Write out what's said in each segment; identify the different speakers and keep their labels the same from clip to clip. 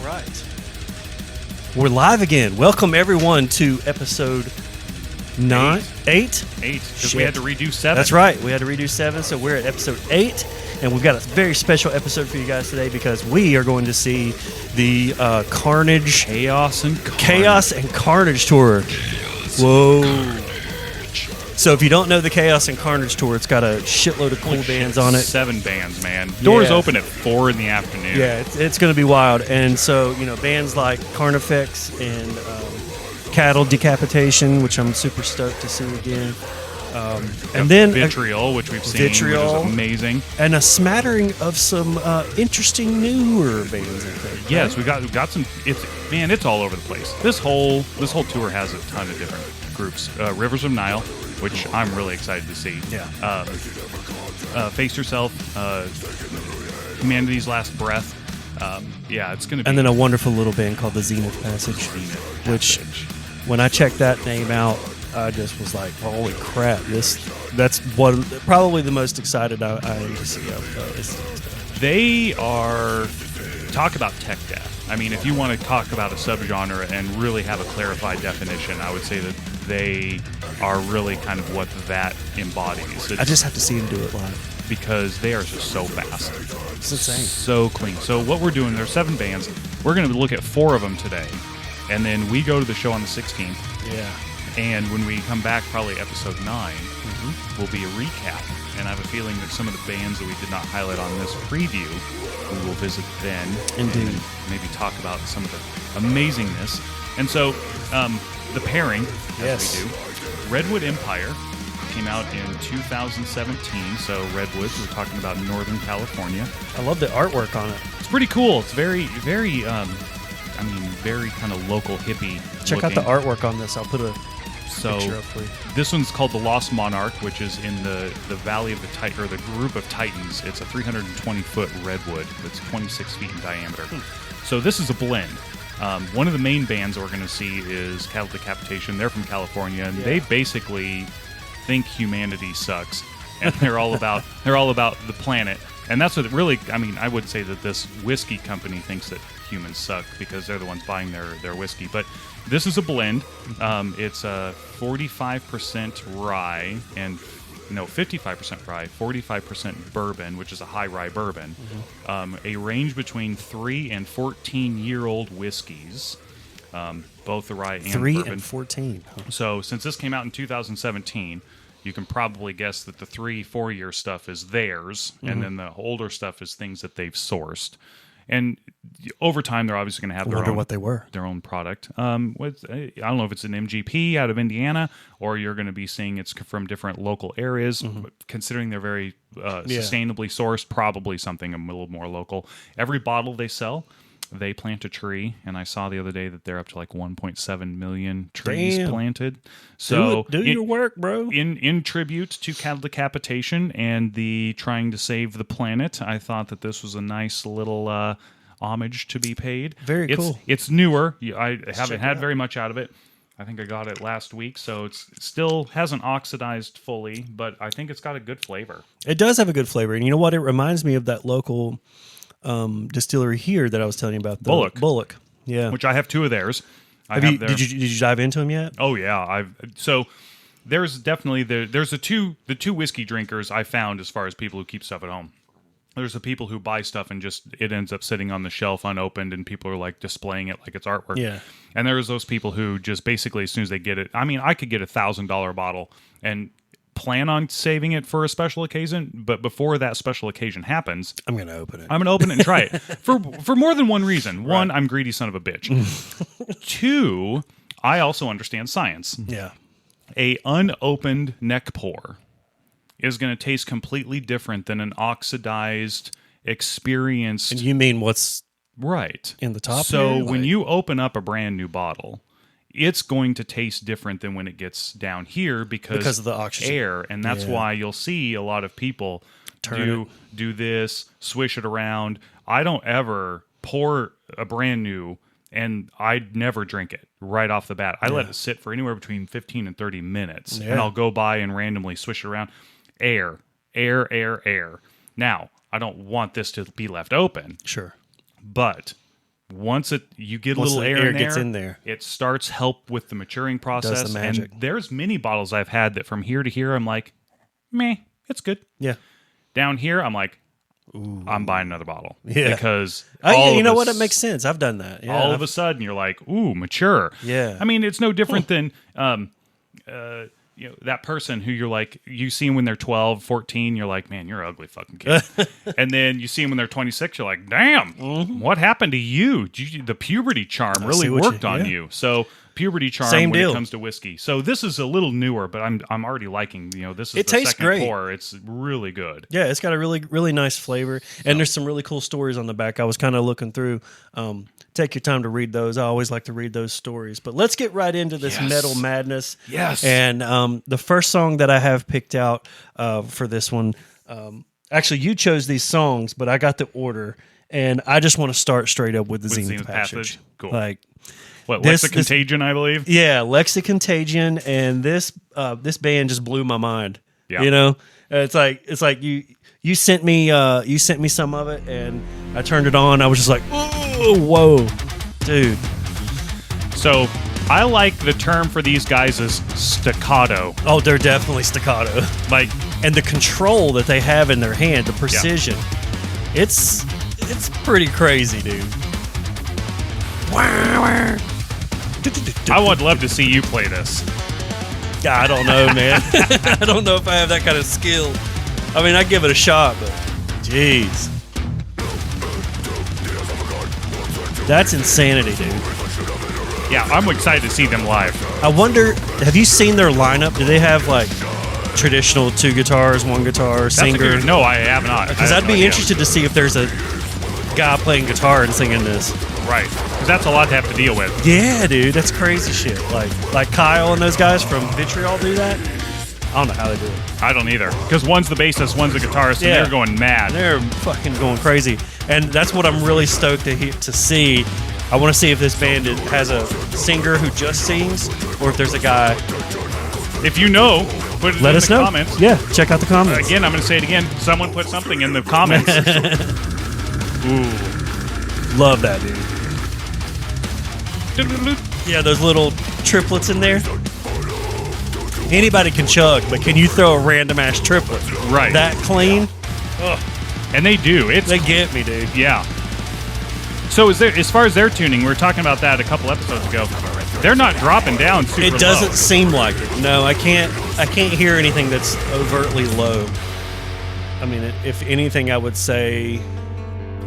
Speaker 1: right. We're live again. Welcome, everyone, to episode 8.
Speaker 2: Because we had to redo 7.
Speaker 1: That's right. We had to redo 7, so we're at episode 8. And we've got a very special episode for you guys today because we are going to see the Carnage...
Speaker 2: Chaos and
Speaker 1: Carnage tour. Whoa. So if you don't know the Chaos and Carnage tour, it's got a shitload of cool bands on it.
Speaker 2: 7 bands, man. Doors open at 4 in the afternoon.
Speaker 1: Yeah, it's going to be wild. And so, you know, bands like Carnifex and Cattle Decapitation, which I'm super stoked to see again. And then
Speaker 2: Vitriol, which we've seen, which is amazing.
Speaker 1: And a smattering of some interesting newer bands, I think.
Speaker 2: Yes, right? we got some. It's all over the place. This whole tour has a ton of different groups. Rivers of Nile, which I'm really excited to see.
Speaker 1: Yeah.
Speaker 2: Face Yourself, Humanity's Last Breath. It's going to be.
Speaker 1: And then a wonderful little band called the Zenith Passage, which, when I checked that name out, I just was like, holy crap, that's probably the most excited I am to see of.
Speaker 2: They are, talk about tech death. I mean, if you want to talk about a subgenre and really have a clarified definition, I would say that they are really kind of what that embodies.
Speaker 1: I just have to see them do it live.
Speaker 2: Because they are just so fast.
Speaker 1: It's insane.
Speaker 2: So clean. So what we're doing, there's 7 bands. We're going to look at 4 of them today. And then we go to the show on the 16th.
Speaker 1: Yeah.
Speaker 2: And when we come back, probably episode 9, will be a recap. And I have a feeling that some of the bands that we did not highlight on this preview, we will visit then.
Speaker 1: Indeed.
Speaker 2: And maybe talk about some of the amazingness. And so, the pairing, as we do, Redwood Empire came out in 2017. So Redwoods, we're talking about Northern California.
Speaker 1: I love the artwork on it.
Speaker 2: It's pretty cool. It's very, very, very kind of local hippie.
Speaker 1: Check out the artwork on this. I'll put a picture up for you.
Speaker 2: This one's called the Lost Monarch, which is in the Valley of the Titan, or the group of Titans. It's a 320-foot redwood that's 26 feet in diameter. So this is a blend. One of the main bands we're going to see is Cattle Decapitation. They're from California, and they basically think humanity sucks, and they're all about the planet. And that's what really, I would say that this whiskey company thinks that humans suck because they're the ones buying their whiskey. But this is a blend. It's a 45% rye and 55% rye, 45% bourbon, which is a high rye bourbon. A range between 3 and 14-year-old whiskeys, both the rye and
Speaker 1: 3
Speaker 2: bourbon.
Speaker 1: and 14. Huh.
Speaker 2: So since this came out in 2017, you can probably guess that the 3-4 year stuff is theirs, and then the older stuff is things that they've sourced. And over time, they're obviously going to have their own product. I don't know if it's an MGP out of Indiana, or you're going to be seeing it's from different local areas. But considering they're very sustainably sourced, probably something a little more local. Every bottle they sell, they plant a tree, and I saw the other day that they're up to like 1.7 million trees planted. So
Speaker 1: do your work, bro.
Speaker 2: In tribute to Cattle Decapitation and the trying to save the planet, I thought that this was a nice little homage to be paid.
Speaker 1: Very cool.
Speaker 2: It's newer. I haven't had very much out of it. I think I got it last week, so it still hasn't oxidized fully, but I think it's got a good flavor.
Speaker 1: It does have a good flavor, and you know what? It reminds me of that local distillery here that I was telling you about. Bullock. Yeah.
Speaker 2: Which I have 2 of theirs.
Speaker 1: Did you dive into them yet?
Speaker 2: Oh yeah. So there's definitely there's the two whiskey drinkers I found as far as people who keep stuff at home. There's the people who buy stuff and just it ends up sitting on the shelf unopened and people are like displaying it like it's artwork.
Speaker 1: Yeah.
Speaker 2: And there's those people who just basically as soon as they get it, I could get $1,000 bottle and plan on saving it for a special occasion, but before that special occasion happens, I'm going to open it and try it for more than one reason. One, I'm greedy son of a bitch. 2, I also understand science.
Speaker 1: Yeah.
Speaker 2: A unopened neck pour is going to taste completely different than an oxidized, experienced.
Speaker 1: And you mean what's
Speaker 2: right
Speaker 1: in the top?
Speaker 2: So when you open up a brand new bottle, it's going to taste different than when it gets down here because
Speaker 1: of the oxygen,
Speaker 2: air, and that's why you'll see a lot of people do this, swish it around. I don't ever pour a brand new, and I'd never drink it right off the bat. I let it sit for anywhere between 15 and 30 minutes, and I'll go by and randomly swish it around. Air. Now, I don't want this to be left open.
Speaker 1: Sure.
Speaker 2: But once you get a
Speaker 1: Once
Speaker 2: little
Speaker 1: the
Speaker 2: air,
Speaker 1: air
Speaker 2: in
Speaker 1: gets
Speaker 2: there,
Speaker 1: in there.
Speaker 2: it starts help with the maturing process.
Speaker 1: Does the magic.
Speaker 2: And there's many bottles I've had that from here to here, I'm like, meh, it's good.
Speaker 1: Yeah.
Speaker 2: Down here, I'm like, I'm buying another bottle.
Speaker 1: Yeah.
Speaker 2: Because
Speaker 1: You know what? It makes sense. I've done that. Yeah.
Speaker 2: all of a sudden, you're like, ooh, mature.
Speaker 1: Yeah.
Speaker 2: I mean, it's no different than that person who you're like, you see them when they're 12, 14, you're like, man, you're an ugly fucking kid. And then you see them when they're 26, you're like, damn, what happened to you? The puberty charm really worked on you. So puberty charm
Speaker 1: Same
Speaker 2: when
Speaker 1: deal.
Speaker 2: it comes to whiskey. So this is a little newer, but I'm already liking, this is
Speaker 1: It
Speaker 2: the
Speaker 1: tastes
Speaker 2: second
Speaker 1: great.
Speaker 2: pour. It's really good.
Speaker 1: Yeah, it's got a really, really nice flavor, and there's some really cool stories on the back. I was kind of looking through. Take your time to read those. I always like to read those stories. But let's get right into this metal madness.
Speaker 2: Yes.
Speaker 1: And the first song that I have picked out for this one, actually, you chose these songs, but I got the order, and I just want to start straight up with the Zenith Passage.
Speaker 2: Cool.
Speaker 1: Like,
Speaker 2: What,
Speaker 1: this-
Speaker 2: Lexicontagion, I believe?
Speaker 1: yeah, Lexicontagion, and this band just blew my mind.
Speaker 2: Yeah.
Speaker 1: You know, it's like you sent me some of it, and I turned it on. I was just like, oh, whoa, dude.
Speaker 2: So I like the term for these guys is staccato.
Speaker 1: Oh, they're definitely staccato.
Speaker 2: Like,
Speaker 1: And the control that they have in their hand, the precision, it's pretty crazy, dude.
Speaker 2: I would love to see you play this.
Speaker 1: I don't know, man. I don't know if I have that kind of skill. I mean, I give it a shot, but jeez. That's insanity, dude.
Speaker 2: Yeah, I'm excited to see them live.
Speaker 1: I wonder, have you seen their lineup? Do they have like traditional 2 guitars, 1 guitar, singer?
Speaker 2: No, I have not.
Speaker 1: Because I'd be interested to see if there's a guy playing guitar and singing this.
Speaker 2: Right, because that's a lot to have to deal with.
Speaker 1: Yeah, dude, that's crazy shit. Like Kyle and those guys from Vitriol do that. I don't know how they do it.
Speaker 2: I don't either. Because one's the bassist, one's the guitarist, and they're going mad.
Speaker 1: They're fucking going crazy, and that's what I'm really stoked to see. I want to see if this band has a singer who just sings, or if there's a guy.
Speaker 2: If you know, put it
Speaker 1: Let
Speaker 2: in
Speaker 1: us
Speaker 2: the
Speaker 1: know.
Speaker 2: comments.
Speaker 1: Yeah, check out the comments.
Speaker 2: Again, I'm going to say it again. Someone put something in the comments. Ooh.
Speaker 1: Love that, dude. Yeah, those little triplets in there. Anybody can chug, but can you throw a random ass triplet?
Speaker 2: Right.
Speaker 1: That clean?
Speaker 2: And they do.
Speaker 1: They get me, dude.
Speaker 2: Yeah. So as far as their tuning, we were talking about that a couple episodes ago. They're not dropping down super low.
Speaker 1: It doesn't seem like it. No, I can't hear anything that's overtly low. I mean, if anything, I would say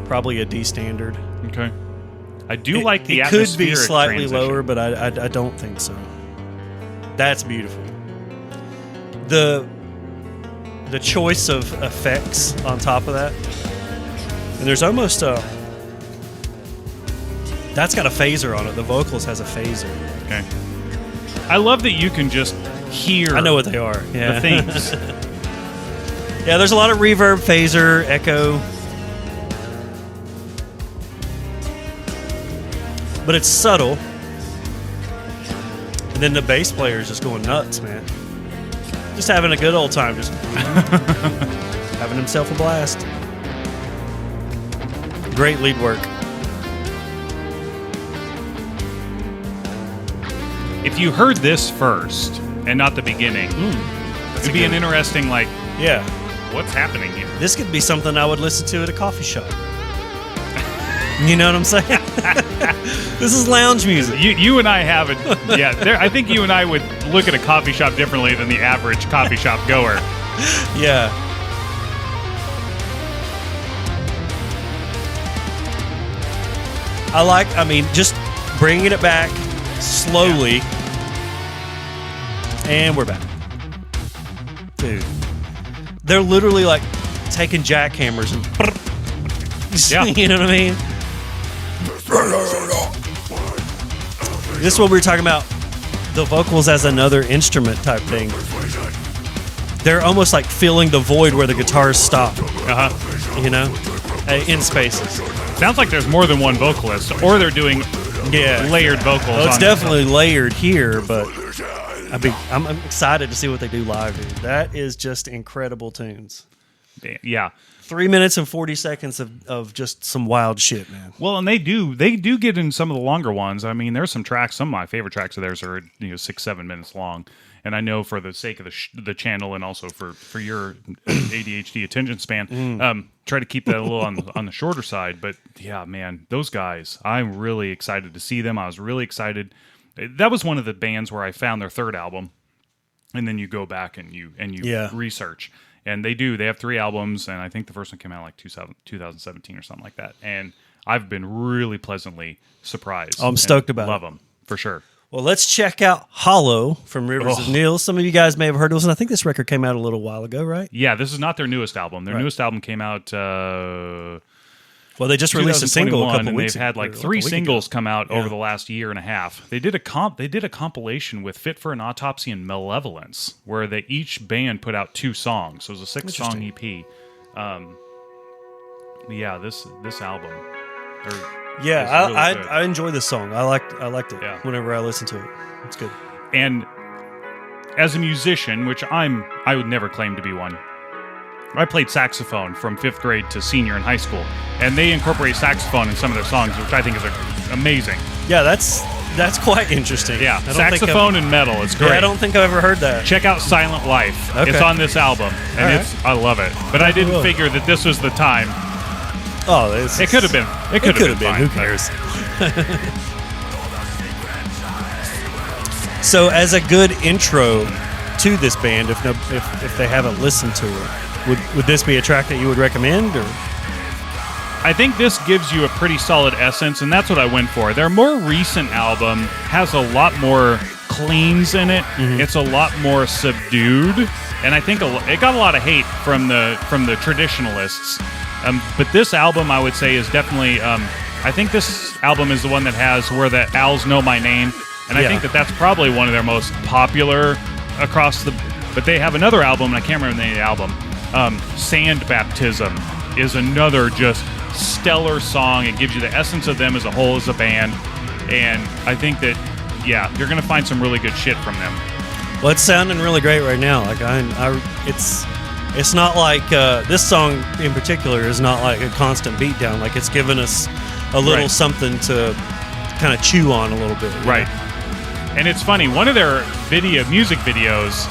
Speaker 1: probably a D standard.
Speaker 2: Okay. I do like the
Speaker 1: It could
Speaker 2: atmospheric
Speaker 1: be slightly
Speaker 2: transition.
Speaker 1: lower, but I don't think so. That's beautiful. The choice of effects on top of that, and there's almost that's got a phaser on it. The vocals has a phaser.
Speaker 2: Okay. I love that you can just hear.
Speaker 1: I know what they are. Yeah.
Speaker 2: the things.
Speaker 1: Yeah, there's a lot of reverb, phaser, echo. But it's subtle. And then the bass player is just going nuts, man. Just having a good old time. Just having himself a blast. Great lead work.
Speaker 2: If you heard this first and not the beginning, it'd be an interesting, like,
Speaker 1: Yeah.
Speaker 2: what's happening here?
Speaker 1: This could be something I would listen to at a coffee shop. You know what I'm saying? This is lounge music.
Speaker 2: You and I haven't. Yeah, I think you and I would look at a coffee shop differently than the average coffee shop goer.
Speaker 1: Yeah. I mean, just bringing it back slowly. And we're back. Dude. They're literally like taking jackhammers and...
Speaker 2: Yeah.
Speaker 1: You know what I mean? This is what we were talking about. The vocals as another instrument type thing. They're almost like filling the void where the guitars stop. You know? In spaces.
Speaker 2: Sounds like there's more than one vocalist, or they're doing layered vocals.
Speaker 1: Well, it's
Speaker 2: on
Speaker 1: definitely layered here, but I'm excited to see what they do live, dude. That is just incredible tunes.
Speaker 2: Yeah.
Speaker 1: 3 minutes and 40 seconds of just some wild shit, man.
Speaker 2: Well, and they do get in some of the longer ones. I mean, there's some tracks. Some of my favorite tracks of theirs are 6-7 minutes long. And I know for the sake of the channel and also for your ADHD attention span, try to keep that a little on the shorter side. But yeah, man, those guys, I'm really excited to see them. I was really excited. That was one of the bands where I found their third album, and then you go back and you research. And they have 3 albums, and I think the first one came out like 2017 or something like that. And I've been really pleasantly surprised.
Speaker 1: I'm stoked about it.
Speaker 2: Love them, for sure.
Speaker 1: Well, let's check out Hollow from Rivers of Neil. Some of you guys may have heard of this, and I think this record came out a little while ago, right?
Speaker 2: Yeah, this is not their newest album. Their newest album came out...
Speaker 1: well, they just released a single a couple weeks
Speaker 2: ago. They've had like 3 singles come out over the last year and a half. They did a compilation with Fit for an Autopsy and Malevolence, where each band put out 2 songs. So it was a 6-song EP. Yeah, this album.
Speaker 1: I enjoy this song. I liked it whenever I listened to it. It's good.
Speaker 2: And as a musician, which I would never claim to be one. I played saxophone from 5th grade to senior in high school, and they incorporate saxophone in some of their songs, which I think is amazing.
Speaker 1: Yeah, that's quite interesting.
Speaker 2: Yeah, saxophone and metal. It's great.
Speaker 1: Yeah, I don't think I've ever heard that.
Speaker 2: Check out Silent Life.
Speaker 1: Okay.
Speaker 2: It's on this album, and I love it. But I didn't figure that this was the time.
Speaker 1: Oh,
Speaker 2: it could have been. It could have been.
Speaker 1: Who cares? So, as a good intro to this band, if they haven't listened to it, would this be a track that you would recommend? Or
Speaker 2: I think this gives you a pretty solid essence, and that's what I went for. Their more recent album has a lot more cleans in it. Mm-hmm. It's a lot more subdued, and I think it got a lot of hate from the traditionalists. But this album, I would say, is definitely. I think this album is the one that has "Where the Owls Know My Name," and I think that's probably one of their most popular across the. But they have another album, and I can't remember the name of the album. Sand Baptism is another just stellar song. It gives you the essence of them as a whole as a band, and I think that you're gonna find some really good shit from them.
Speaker 1: Well, it's sounding really great right now. Like it's not like this song in particular is not like a constant beatdown. Like it's given us a little something to kind of chew on a little bit.
Speaker 2: Right. And it's funny. One of their music videos.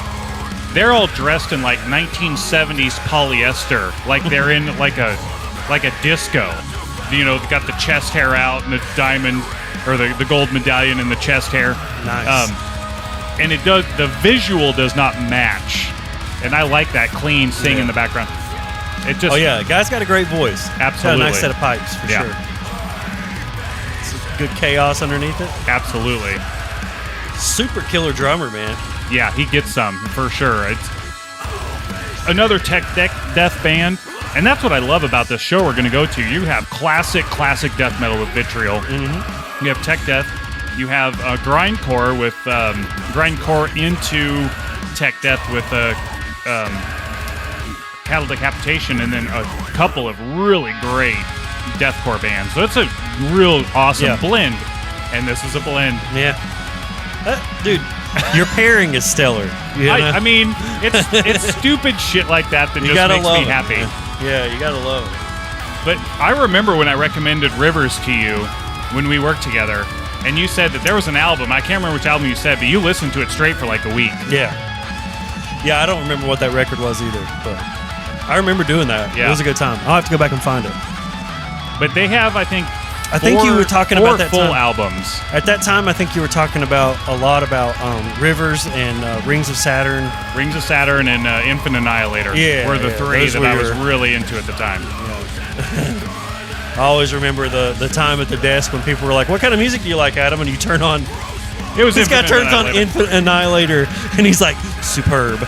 Speaker 2: They're all dressed in like 1970s polyester, like they're in like a disco. Got the chest hair out and the diamond or the gold medallion in the chest hair.
Speaker 1: Nice.
Speaker 2: And the visual does not match, and I like that clean sing in the background. It just
Speaker 1: the guy's got a great voice.
Speaker 2: Absolutely,
Speaker 1: got a nice set of pipes for sure. It's good chaos underneath it.
Speaker 2: Absolutely.
Speaker 1: Super killer drummer, man.
Speaker 2: Yeah, he gets some, for sure. It's another tech death band, and that's what I love about this show we're going to go to. You have classic death metal with Vitriol. Mm-hmm. You have tech death. You have grindcore with grindcore into tech death with cattle decapitation, and then a couple of really great deathcore bands. So it's a real awesome blend, and this is a blend.
Speaker 1: Yeah. Dude, your pairing is stellar.
Speaker 2: I mean, it's stupid shit like that just makes me happy.
Speaker 1: Yeah, you gotta love it.
Speaker 2: But I remember when I recommended Rivers to you when we worked together, and you said that there was an album. I can't remember which album you said, but you listened to it straight for like a week.
Speaker 1: Yeah. Yeah, I don't remember what that record was either, but I remember doing that. Yeah. It was a good time. I'll have to go back and find it.
Speaker 2: But they have, I think
Speaker 1: you were talking about that
Speaker 2: full
Speaker 1: time.
Speaker 2: Albums.
Speaker 1: At that time, I think you were talking about a lot about Rivers and Rings of Saturn.
Speaker 2: Rings of Saturn and Infant Annihilator were the 3 that I was really into at the time.
Speaker 1: Yeah. I always remember the time at the desk when people were like, "What kind of music do you like, Adam?" And you turn on. This guy turns on Infant Annihilator, and he's like, "Superb."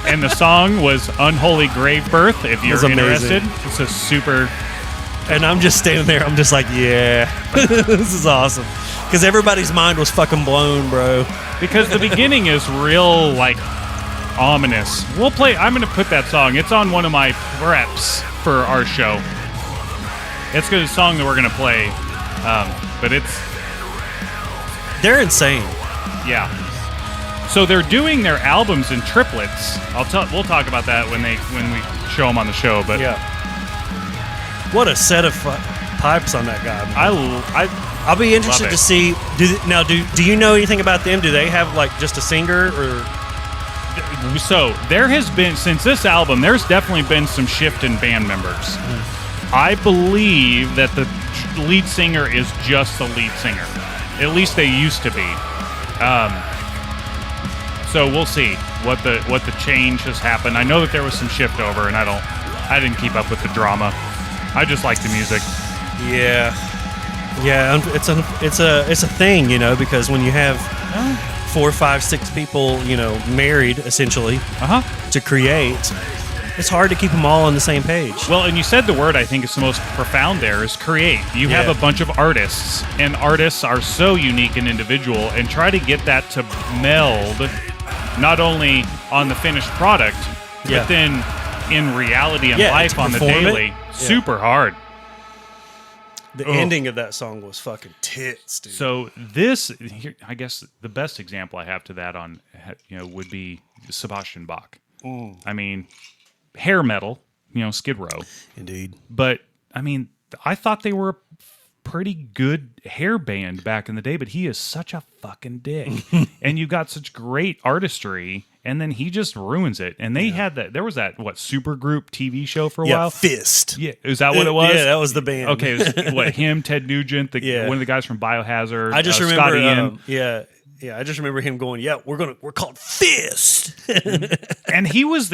Speaker 2: And the song was "Unholy Grave Birth." If you're interested, it's a super.
Speaker 1: And I'm just standing there. I'm just like, yeah, this is awesome. Because everybody's mind was fucking blown, bro.
Speaker 2: Because the beginning is real, like, ominous. I'm going to put that song. It's on one of my preps for our show. It's a song that we're going to play. But
Speaker 1: they're insane.
Speaker 2: Yeah. So they're doing their albums in triplets. We'll talk about that when we show them on the show. But
Speaker 1: Yeah. What a set of pipes on that guy. Man. I'll be interested
Speaker 2: Love it.
Speaker 1: to see. Do you know anything about them? Do they have like just a singer or?
Speaker 2: So there has been, since this album, there's definitely been some shift in band members. I believe that the lead singer is just the lead singer. At least they used to be. So we'll see what the change has happened. I know that there was some shift over, and I didn't keep up with the drama. I just like the music.
Speaker 1: Yeah. It's a thing, because when you have 4, 5, 6 people, married essentially to create, it's hard to keep them all on the same page.
Speaker 2: Well, and you said the word I think is the most profound there is create. You have a bunch of artists, and artists are so unique and individual, and try to get that to meld not only on the finished product, but then in reality and life on the daily. Super hard.
Speaker 1: The ending of that song was fucking tits, dude.
Speaker 2: So here, I guess the best example I have to that on, would be Sebastian Bach. I mean, hair metal, Skid Row.
Speaker 1: Indeed.
Speaker 2: But, I mean, I thought they were a pretty good hair band back in the day, but he is such a fucking dick. And you got such great artistry, and then he just ruins it. And they had there was that, Supergroup TV show for a while?
Speaker 1: Fist.
Speaker 2: Yeah, is that what it was?
Speaker 1: Yeah, that was the band.
Speaker 2: Okay, it was, him, Ted Nugent, one of the guys from Biohazard.
Speaker 1: I just remember,
Speaker 2: Scott Ian.
Speaker 1: I just remember him going, we're called Fist.
Speaker 2: And he was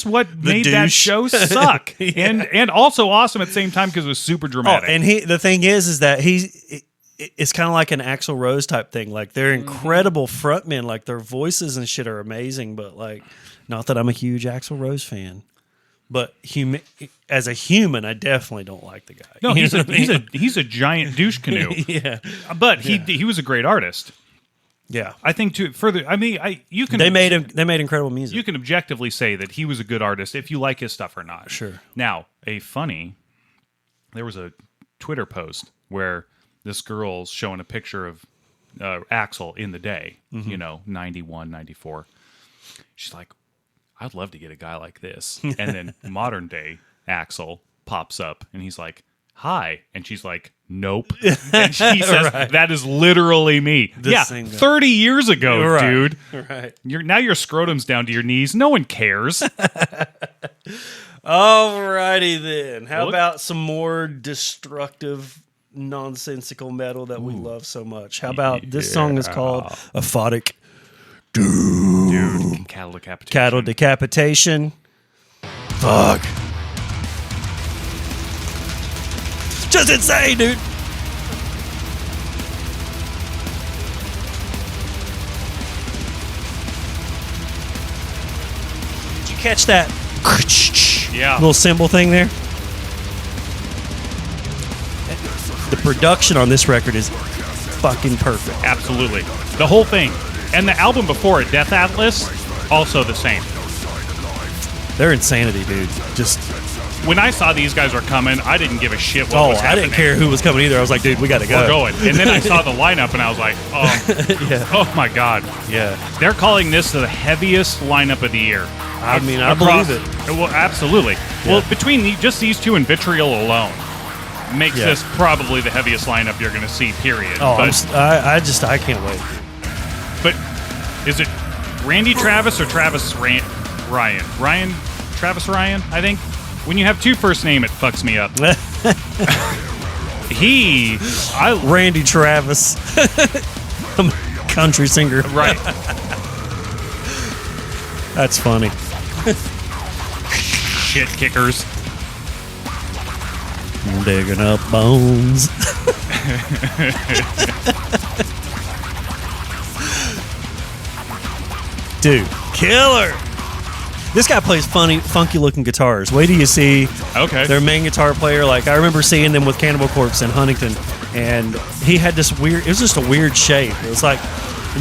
Speaker 2: what made that
Speaker 1: douche.
Speaker 2: show suck. And also awesome at the same time because it was super dramatic.
Speaker 1: And the thing is that it's kind of like an Axl Rose type thing. Like, they're incredible frontmen. Like, their voices and shit are amazing. But, like, not that I'm a huge Axl Rose fan. But as a human, I definitely don't like the guy.
Speaker 2: No, he's a giant douche canoe.
Speaker 1: Yeah.
Speaker 2: But he was a great artist.
Speaker 1: Yeah.
Speaker 2: I think you can
Speaker 1: They made incredible music.
Speaker 2: You can objectively say that he was a good artist if you like his stuff or not.
Speaker 1: Sure.
Speaker 2: Now, there was a Twitter post where this girl's showing a picture of Axl in the day, 91, 94. She's like, I'd love to get a guy like this. And then modern day Axl pops up and he's like, hi. And she's like, nope. And she says, that is literally me. 30 years ago, dude.
Speaker 1: Right.
Speaker 2: Now your scrotum's down to your knees. No one cares.
Speaker 1: Alrighty then. How about some more destructive, nonsensical metal that we love so much? How about this song is called Aphotic
Speaker 2: Dude, cattle decapitation.
Speaker 1: Cattle decapitation. Fuck. Just insane, dude. Did you catch that?
Speaker 2: Yeah.
Speaker 1: Little cymbal thing there. The production on this record is fucking perfect.
Speaker 2: Absolutely. The whole thing. And the album before it, Death Atlas, also the same.
Speaker 1: They're insanity, dude. Just
Speaker 2: when I saw these guys were coming, I didn't give a shit what was happening.
Speaker 1: I didn't care who was coming either. I was like, dude, we got to go.
Speaker 2: We're going. And then I saw the lineup, and I was like, oh my God.
Speaker 1: Yeah.
Speaker 2: They're calling this the heaviest lineup of the year.
Speaker 1: I mean, I believe it.
Speaker 2: Well, absolutely. Yeah. Well, between just these two and Vitriol alone makes this probably the heaviest lineup you're going to see, period.
Speaker 1: Oh, I can't wait.
Speaker 2: But is it Randy Travis or Travis Ryan? Travis Ryan, I think. When you have two first name, it fucks me up.
Speaker 1: Randy Travis. Country singer.
Speaker 2: Right.
Speaker 1: That's funny.
Speaker 2: Shit kickers.
Speaker 1: Digging up bones. Dude, killer. This guy plays funky looking guitars. Wait till you see their main guitar player. Like, I remember seeing them with Cannibal Corpse in Huntington, and he had this weird, it was just a weird shape. It was like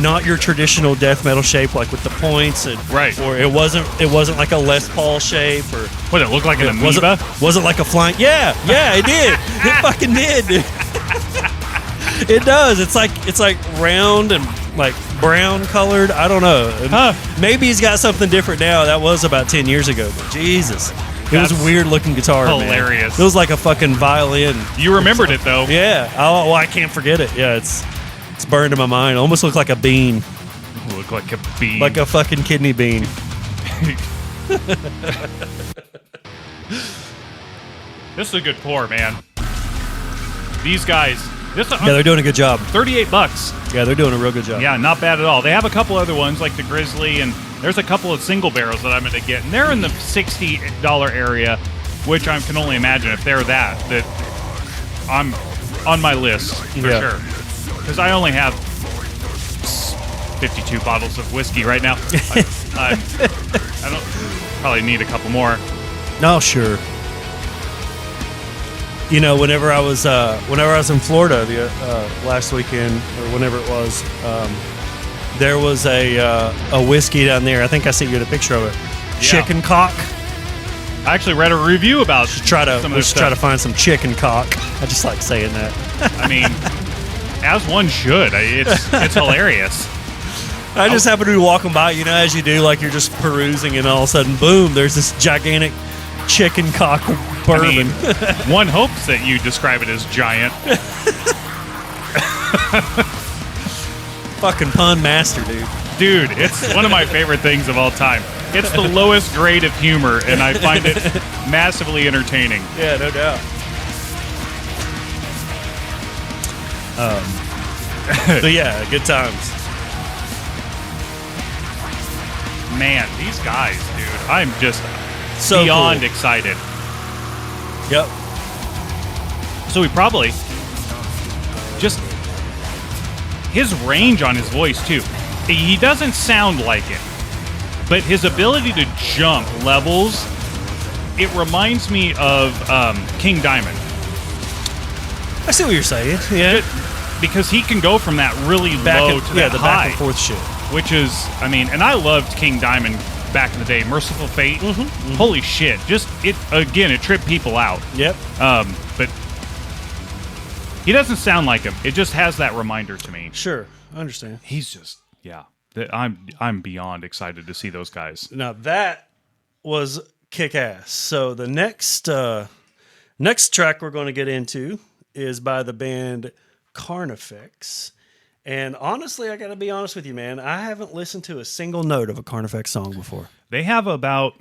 Speaker 1: not your traditional death metal shape, like with the points, and or it wasn't like a Les Paul shape, or
Speaker 2: what, it looked like an amoeba?
Speaker 1: Wasn't like a flying. Yeah, it did. It fucking did, dude. It does. It's like round and like brown colored. I don't know.
Speaker 2: Huh.
Speaker 1: Maybe he's got something different now. That was about 10 years ago. But Jesus, it was a
Speaker 2: That's
Speaker 1: weird looking guitar.
Speaker 2: hilarious.
Speaker 1: Man. It was like a fucking violin.
Speaker 2: You remembered it though.
Speaker 1: Yeah. Oh, I can't forget it. Yeah, it's burned in my mind. It almost looked like a bean,
Speaker 2: Look like a bean.
Speaker 1: like a fucking kidney bean.
Speaker 2: This is a good pour, man. These guys. This
Speaker 1: Yeah, they're doing a good job.
Speaker 2: $38.
Speaker 1: Yeah, they're doing a real good job.
Speaker 2: Yeah, not bad at all. They have a couple other ones like the Grizzly, and there's a couple of single barrels that I'm going to get, and they're in the $60 area, which I can only imagine if they're that I'm on my list for sure. Because I only have 52 bottles of whiskey right now. I don't probably need a couple more.
Speaker 1: No, sure. You know, whenever I was in Florida the last weekend or whenever it was, there was a whiskey down there. I think I sent you a picture of it.
Speaker 2: Yeah.
Speaker 1: Chicken cock.
Speaker 2: I actually read a review about
Speaker 1: We should try to find some chicken cock. I just like saying that.
Speaker 2: I mean, as one should. It's hilarious.
Speaker 1: I just happened to be walking by, you know, as you do, like you're just perusing, and all of a sudden, boom! There's this gigantic chicken cock bourbon.
Speaker 2: I mean, one hopes that you describe it as giant.
Speaker 1: Fucking pun master, dude.
Speaker 2: Dude, it's one of my favorite things of all time. It's the lowest grade of humor, and I find it massively entertaining.
Speaker 1: Yeah, no doubt. So yeah, good times.
Speaker 2: Man, these guys, dude, I'm just
Speaker 1: So
Speaker 2: beyond
Speaker 1: cool.
Speaker 2: excited.
Speaker 1: Yep.
Speaker 2: So we probably just his range on his voice too. He doesn't sound like it, but his ability to jump levels, it reminds me of King Diamond.
Speaker 1: I see what you're saying. Yeah.
Speaker 2: Because he can go from that really low to that
Speaker 1: the
Speaker 2: high,
Speaker 1: back and forth shit.
Speaker 2: which is, I mean, and I loved King Diamond back in the day. Merciful Fate, holy shit! Just it again, it tripped people out.
Speaker 1: Yep.
Speaker 2: But he doesn't sound like him. It just has that reminder to me.
Speaker 1: Sure, I understand.
Speaker 2: He's just I'm beyond excited to see those guys.
Speaker 1: Now that was kick ass. So the next track we're going to get into is by the band Carnage. And honestly, I got to be honest with you, man. I haven't listened to a single note of a Carnage song before.
Speaker 2: They have about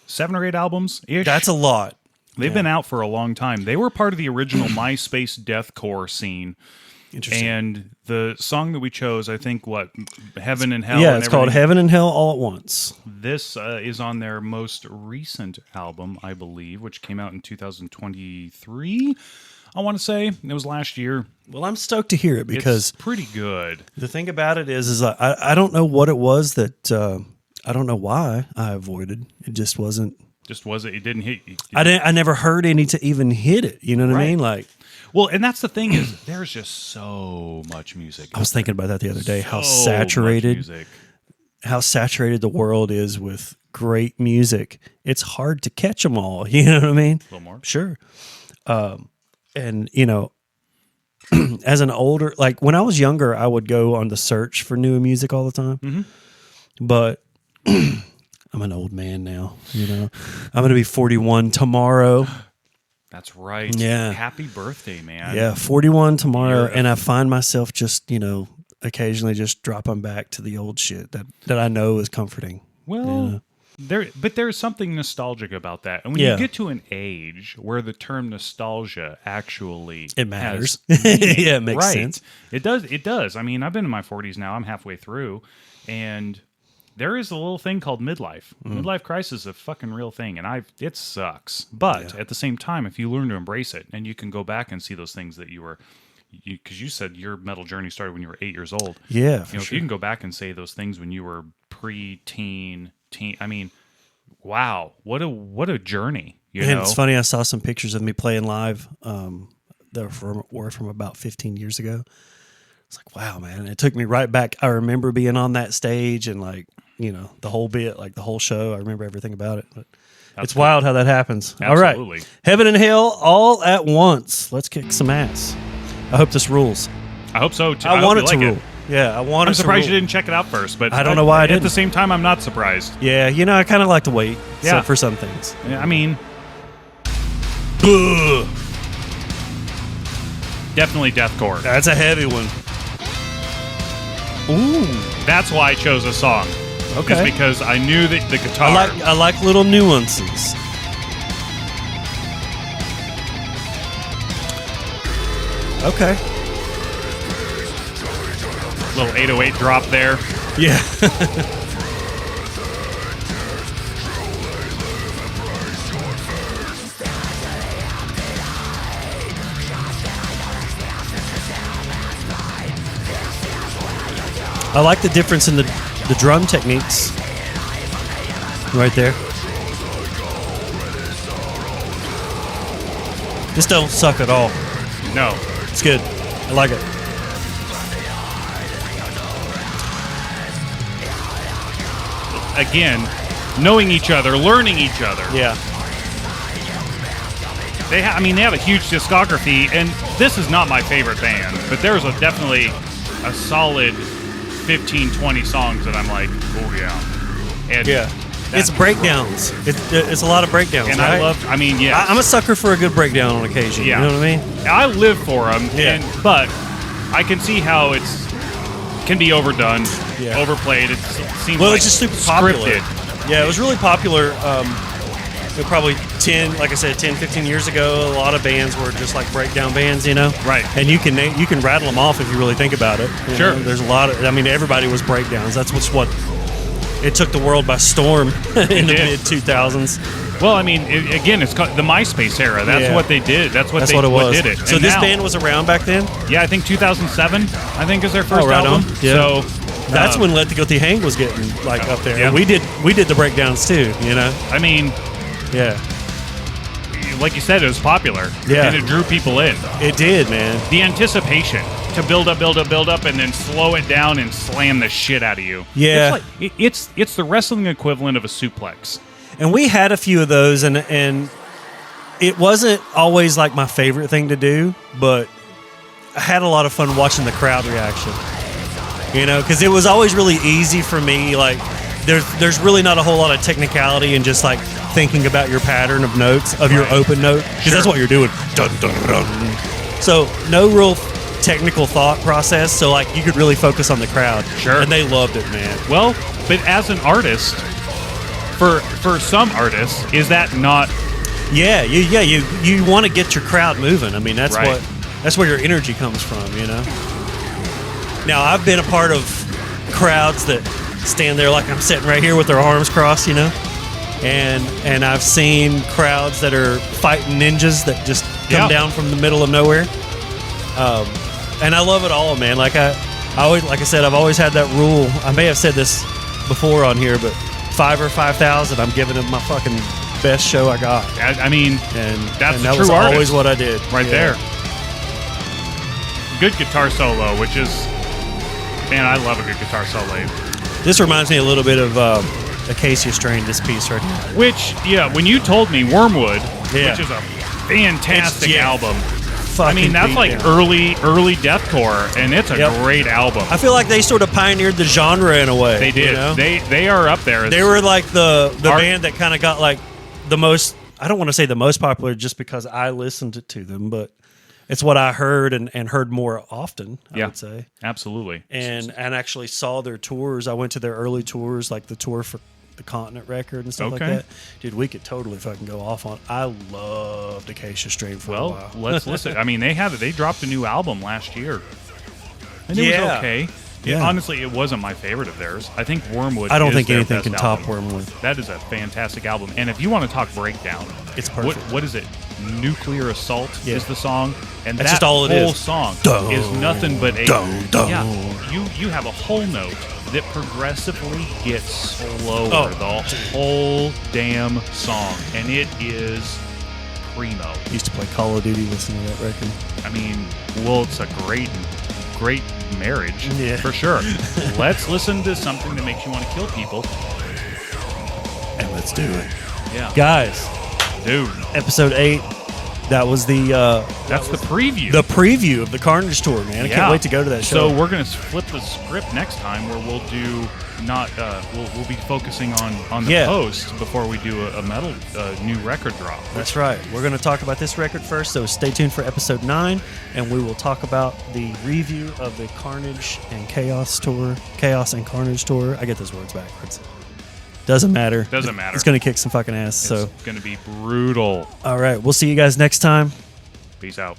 Speaker 2: 7 or 8 albums ish.
Speaker 1: That's a lot.
Speaker 2: They've been out for a long time. They were part of the original MySpace deathcore scene.
Speaker 1: Interesting.
Speaker 2: And the song that we chose, I think, Heaven and Hell.
Speaker 1: Yeah,
Speaker 2: and
Speaker 1: it's called
Speaker 2: everything.
Speaker 1: Heaven and Hell All at Once.
Speaker 2: This is on their most recent album, I believe, which came out in 2023. I want to say it was last year.
Speaker 1: Well, I'm stoked to hear it because
Speaker 2: It's pretty good.
Speaker 1: the thing about it is I don't know what it was that I don't know why I avoided. It just wasn't.
Speaker 2: It didn't hit you.
Speaker 1: I never heard any to even hit it. You know what I
Speaker 2: Right.
Speaker 1: mean? Like,
Speaker 2: Well, and that's the thing is, there's just so much music.
Speaker 1: I was thinking about that the other day. How
Speaker 2: So
Speaker 1: saturated,
Speaker 2: much music.
Speaker 1: how saturated the world is with great music. It's hard to catch them all. You know what I mean?
Speaker 2: A little more.
Speaker 1: Sure. And you know, as an older, like when I was younger, I would go on the search for new music all the time.
Speaker 2: Mm-hmm.
Speaker 1: But I'm an old man now. You know, I'm going to be 41 tomorrow.
Speaker 2: That's right.
Speaker 1: Yeah.
Speaker 2: Happy birthday, man.
Speaker 1: Yeah, 41 tomorrow,
Speaker 2: You're-
Speaker 1: and I find myself just, you know, occasionally just dropping back to the old shit that I know is comforting.
Speaker 2: Well, there's something nostalgic about that. And when
Speaker 1: Yeah.
Speaker 2: you get to an age where the term nostalgia actually
Speaker 1: It matters.
Speaker 2: has meaning,
Speaker 1: Yeah, it makes
Speaker 2: right.
Speaker 1: sense.
Speaker 2: It does. I mean, I've been in my 40s now. I'm halfway through, and there is a little thing called midlife. Midlife crisis is a fucking real thing, and it sucks. But at the same time, if you learn to embrace it, and you can go back and see those things that because you said your metal journey started when you were 8 years old.
Speaker 1: Yeah,
Speaker 2: You know, if you can go back and say those things when you were pre-teen, teen, I mean, wow, what a journey. You
Speaker 1: And
Speaker 2: know,
Speaker 1: it's funny, I saw some pictures of me playing live that were from about 15 years ago. It's like, wow, man. It took me right back. I remember being on that stage and, like, you know, the whole bit, like the whole show. I remember everything about it. But it's
Speaker 2: cool.
Speaker 1: wild how that happens.
Speaker 2: Absolutely.
Speaker 1: All right. Heaven and Hell all at once. Let's kick some ass. I hope this rules.
Speaker 2: I hope so too.
Speaker 1: I want
Speaker 2: hope
Speaker 1: it
Speaker 2: you
Speaker 1: to
Speaker 2: like
Speaker 1: rule. Yeah, I wanted
Speaker 2: I'm surprised
Speaker 1: to
Speaker 2: you didn't check it out first, but
Speaker 1: I don't know why I
Speaker 2: At
Speaker 1: didn't.
Speaker 2: the same time, I'm not surprised.
Speaker 1: Yeah, I kind of like to wait
Speaker 2: Yeah.
Speaker 1: for some things.
Speaker 2: I mean,
Speaker 1: Ugh,
Speaker 2: definitely deathcore.
Speaker 1: that's a heavy one. Ooh,
Speaker 2: That's why I chose a song.
Speaker 1: okay.
Speaker 2: Is because I knew that the guitar.
Speaker 1: I like little nuances. Okay.
Speaker 2: Little 808 drop there.
Speaker 1: Yeah. I like the difference in the drum techniques. Right there. This don't suck at all.
Speaker 2: No.
Speaker 1: It's good. I like it.
Speaker 2: Again, knowing each other, learning each other.
Speaker 1: Yeah.
Speaker 2: They have a huge discography, and this is not my favorite band, but there's definitely a solid 15, 20 songs that I'm like, oh yeah. And
Speaker 1: Yeah. It's breakdowns. It's a lot of breakdowns,
Speaker 2: And
Speaker 1: right?
Speaker 2: yes.
Speaker 1: I'm a sucker for a good breakdown on occasion.
Speaker 2: Yeah.
Speaker 1: You know what I mean?
Speaker 2: I live for them,
Speaker 1: Yeah.
Speaker 2: but I can see how can be overdone,
Speaker 1: Yeah.
Speaker 2: overplayed. It seems
Speaker 1: Well,
Speaker 2: like
Speaker 1: it's just super popular.
Speaker 2: scripted.
Speaker 1: Yeah, it was really popular. Probably 10, like I said, 10, 15 years ago. A lot of bands were just like breakdown bands,
Speaker 2: Right.
Speaker 1: And you can rattle them off if you really think about it. You
Speaker 2: Sure.
Speaker 1: know? There's a lot of. Everybody was breakdowns. That's what. It took the world by storm in the
Speaker 2: did.
Speaker 1: mid 2000s.
Speaker 2: Well, it's called the MySpace era. That's
Speaker 1: Yeah.
Speaker 2: what they did. That's what
Speaker 1: it was.
Speaker 2: did it.
Speaker 1: So
Speaker 2: And
Speaker 1: this
Speaker 2: now-
Speaker 1: band was around back then.
Speaker 2: Yeah, I think 2007. I think is their first
Speaker 1: right
Speaker 2: album.
Speaker 1: on. Yeah.
Speaker 2: So
Speaker 1: That's when Let the Guilty Hang was getting like up there.
Speaker 2: Yeah.
Speaker 1: And we did the breakdowns too. Yeah,
Speaker 2: like you said, it was popular.
Speaker 1: Yeah.
Speaker 2: And it drew people in.
Speaker 1: it did, man.
Speaker 2: The anticipation to build up, and then slow it down and slam the shit out of you.
Speaker 1: Yeah.
Speaker 2: It's the wrestling equivalent of a suplex.
Speaker 1: And we had a few of those, and it wasn't always like my favorite thing to do, but I had a lot of fun watching the crowd reaction. Because it was always really easy for me. Like, there's really not a whole lot of technicality in just like thinking about your pattern of notes of your open note, because that's what you're doing. Dun, dun, dun. So no real technical thought process. So like you could really focus on the crowd.
Speaker 2: Sure.
Speaker 1: And they loved it, man.
Speaker 2: Well, but as an artist, for some artists, is that not?
Speaker 1: Yeah, you want to get your crowd moving. That's
Speaker 2: Right.
Speaker 1: that's where your energy comes from, Now, I've been a part of crowds that stand there like I'm sitting right here with their arms crossed, and I've seen crowds that are fighting ninjas that just come
Speaker 2: Yeah.
Speaker 1: down from the middle of nowhere. And I love it all, man. Like I always, like I said, I've always had that rule. I may have said this before on here, but 5 or 5,000, I'm giving them my fucking best show I got.
Speaker 2: And that's
Speaker 1: and
Speaker 2: a
Speaker 1: that
Speaker 2: true
Speaker 1: was
Speaker 2: artist.
Speaker 1: always what I did.
Speaker 2: Right
Speaker 1: Yeah.
Speaker 2: there. Good guitar solo, which is, man, I love a good guitar solo.
Speaker 1: This reminds me a little bit of Acacia Strain, this piece right here.
Speaker 2: Which, when you told me Wormwood,
Speaker 1: Yeah.
Speaker 2: which is a fantastic
Speaker 1: It's- yeah.
Speaker 2: album.
Speaker 1: Fucking
Speaker 2: That's
Speaker 1: beat
Speaker 2: like
Speaker 1: down.
Speaker 2: early deathcore, and it's a
Speaker 1: Yep.
Speaker 2: great album.
Speaker 1: I feel like they sort of pioneered the genre in a way.
Speaker 2: They did. They are up there.
Speaker 1: They were like the
Speaker 2: Art-
Speaker 1: band that kind of got like the most. I don't want to say the most popular just because I listened to them, but it's what I heard and heard more often. I would say,
Speaker 2: absolutely.
Speaker 1: and actually saw their tours. I went to their early tours, like the tour for the Continent record and stuff like
Speaker 2: Okay.
Speaker 1: that. Dude, we could totally fucking go off on. I loved Acacia Strain for a
Speaker 2: Well,
Speaker 1: while.
Speaker 2: let's listen. They dropped a new album last year, and it was
Speaker 1: Yeah.
Speaker 2: okay.
Speaker 1: Yeah.
Speaker 2: Honestly, it wasn't my favorite of theirs. I think Wormwood.
Speaker 1: I don't
Speaker 2: is
Speaker 1: think
Speaker 2: their
Speaker 1: anything
Speaker 2: best
Speaker 1: can
Speaker 2: album.
Speaker 1: top Wormwood.
Speaker 2: That is a fantastic album. And if you want to talk breakdown,
Speaker 1: It's perfect.
Speaker 2: What is it? Nuclear Assault
Speaker 1: Yeah.
Speaker 2: is the song, and
Speaker 1: That's
Speaker 2: that
Speaker 1: just all it
Speaker 2: whole
Speaker 1: is.
Speaker 2: song
Speaker 1: Dun,
Speaker 2: is nothing but a
Speaker 1: dun, dun.
Speaker 2: yeah. You have a whole note that progressively gets slower
Speaker 1: Oh.
Speaker 2: the whole damn song, and it is primo.
Speaker 1: Used to play Call of Duty listening to that record.
Speaker 2: It's a great marriage,
Speaker 1: Yeah.
Speaker 2: for sure. Let's listen to something that makes you want to kill people.
Speaker 1: And let's do it.
Speaker 2: Yeah.
Speaker 1: Guys,
Speaker 2: Dude.
Speaker 1: episode 8, That was
Speaker 2: That's the preview.
Speaker 1: the preview of the Carnage tour, man. I can't wait to go to that show.
Speaker 2: So we're gonna flip the script next time, where we'll do not we'll be focusing on the post before we do a metal new record drop.
Speaker 1: That's right. We're going to talk about this record first, so stay tuned for episode 9, and we will talk about the review of the Carnage and Chaos and Carnage tour. I get those words backwards. Doesn't matter.
Speaker 2: Doesn't matter.
Speaker 1: It's going to kick some fucking ass.
Speaker 2: It's going to be brutal.
Speaker 1: All right. We'll see you guys next time.
Speaker 2: Peace out.